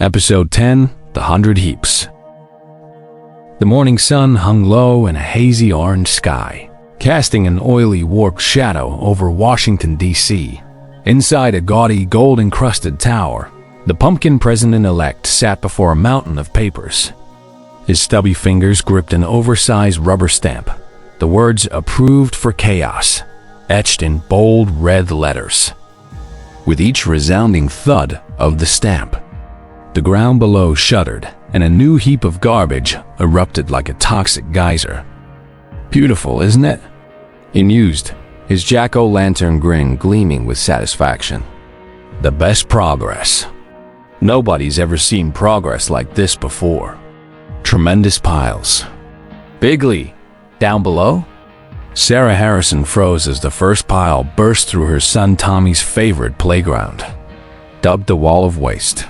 Episode 10, The 100 Heaps. The morning sun hung low in a hazy orange sky, casting an oily, warped shadow over Washington, D.C. Inside a gaudy, gold-encrusted tower, the pumpkin president-elect sat before a mountain of papers. His stubby fingers gripped an oversized rubber stamp, the words "Approved for Chaos," etched in bold red letters. With each resounding thud of the stamp, the ground below shuddered, and a new heap of garbage erupted like a toxic geyser. "Beautiful, isn't it?" he mused, his jack-o'-lantern grin gleaming with satisfaction. "The best progress. Nobody's ever seen progress like this before. Tremendous piles. Bigly, down below?" Sarah Harrison froze as the first pile burst through her son Tommy's favorite playground, dubbed the Wall of Waste.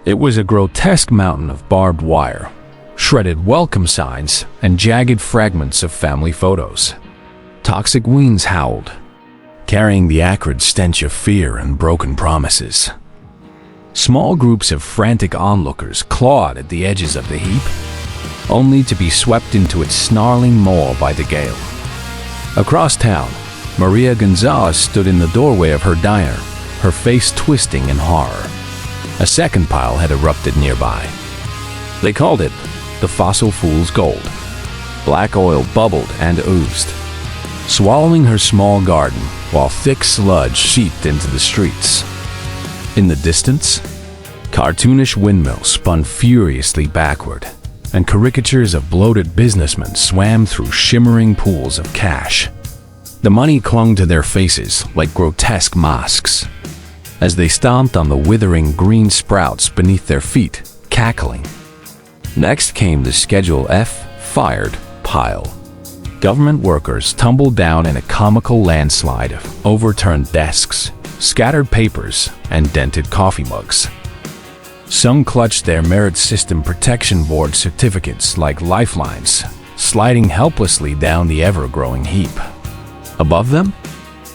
It was a grotesque mountain of barbed wire, shredded welcome signs, and jagged fragments of family photos. Toxic winds howled, carrying the acrid stench of fear and broken promises. Small groups of frantic onlookers clawed at the edges of the heap, only to be swept into its snarling maw by the gale. Across town, Maria Gonzalez stood in the doorway of her diner, her face twisting in horror. A second pile had erupted nearby. They called it the fossil fool's gold. Black oil bubbled and oozed, swallowing her small garden while thick sludge seeped into the streets. In the distance, cartoonish windmills spun furiously backward, and caricatures of bloated businessmen swam through shimmering pools of cash. The money clung to their faces like grotesque masks, as they stomped on the withering green sprouts beneath their feet, cackling. Next came the Schedule F fired pile. Government workers tumbled down in a comical landslide of overturned desks, scattered papers, and dented coffee mugs. Some clutched their Merit System Protection Board certificates like lifelines, sliding helplessly down the ever-growing heap. Above them,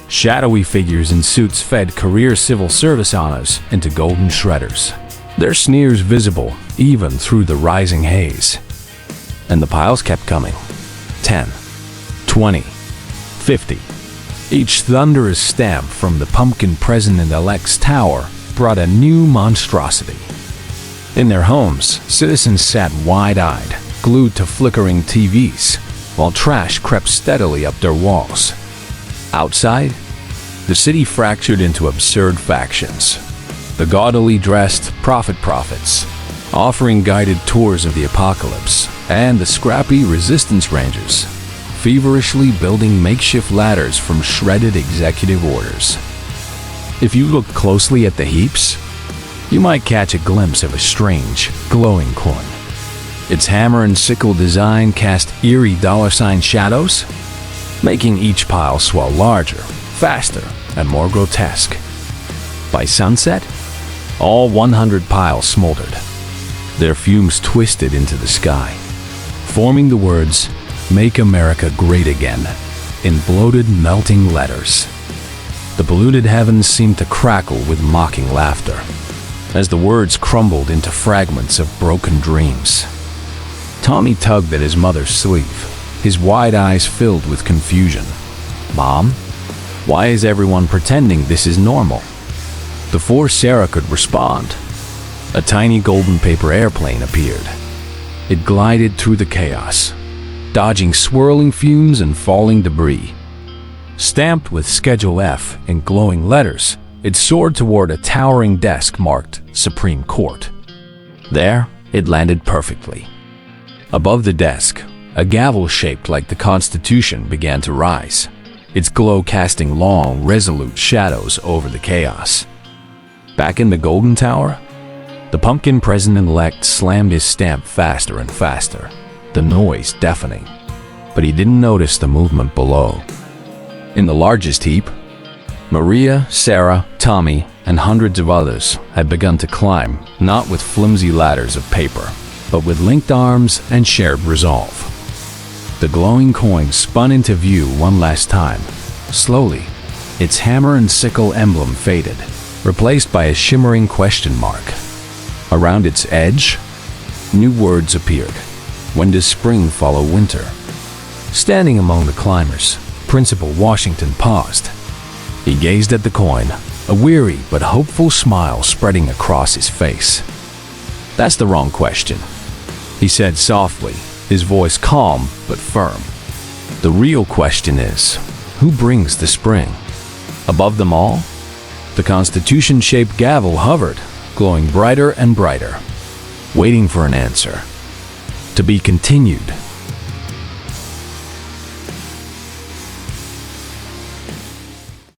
shadowy figures in suits fed career civil service honors into golden shredders, their sneers visible even through the rising haze. And the piles kept coming. 10, 20, 50. Each thunderous stamp from the pumpkin president-elect's tower brought a new monstrosity. In their homes, citizens sat wide-eyed, glued to flickering TVs, while trash crept steadily up their walls. Outside, the city fractured into absurd factions. The gaudily dressed prophets, offering guided tours of the apocalypse, and the scrappy resistance rangers, feverishly building makeshift ladders from shredded executive orders. If you look closely at the heaps, you might catch a glimpse of a strange, glowing coin. Its hammer and sickle design cast eerie dollar-sign shadows, making each pile swell larger, faster, and more grotesque. By sunset, all 100 piles smoldered, their fumes twisted into the sky, forming the words, "Make America Great Again," in bloated, melting letters. The polluted heavens seemed to crackle with mocking laughter, as the words crumbled into fragments of broken dreams. Tommy tugged at his mother's sleeve, his wide eyes filled with confusion. "Mom, why is everyone pretending this is normal?" Before Sarah could respond, a tiny golden paper airplane appeared. It glided through the chaos, dodging swirling fumes and falling debris. Stamped with Schedule F in glowing letters, it soared toward a towering desk marked Supreme Court. There, it landed perfectly. Above the desk, a gavel shaped like the Constitution began to rise, its glow casting long, resolute shadows over the chaos. Back in the Golden Tower, the pumpkin president-elect slammed his stamp faster and faster, the noise deafening. But he didn't notice the movement below. In the largest heap, Maria, Sarah, Tommy, and hundreds of others had begun to climb, not with flimsy ladders of paper, but with linked arms and shared resolve. The glowing coin spun into view one last time. Slowly, its hammer and sickle emblem faded, replaced by a shimmering question mark. Around its edge, new words appeared. When does spring follow winter? Standing among the climbers, Principal Washington paused. He gazed at the coin, a weary but hopeful smile spreading across his face. "That's the wrong question," he said softly, his voice calm but firm. "The real question is, who brings the spring?" Above them all, the Constitution-shaped gavel hovered, glowing brighter and brighter, waiting for an answer. To be continued.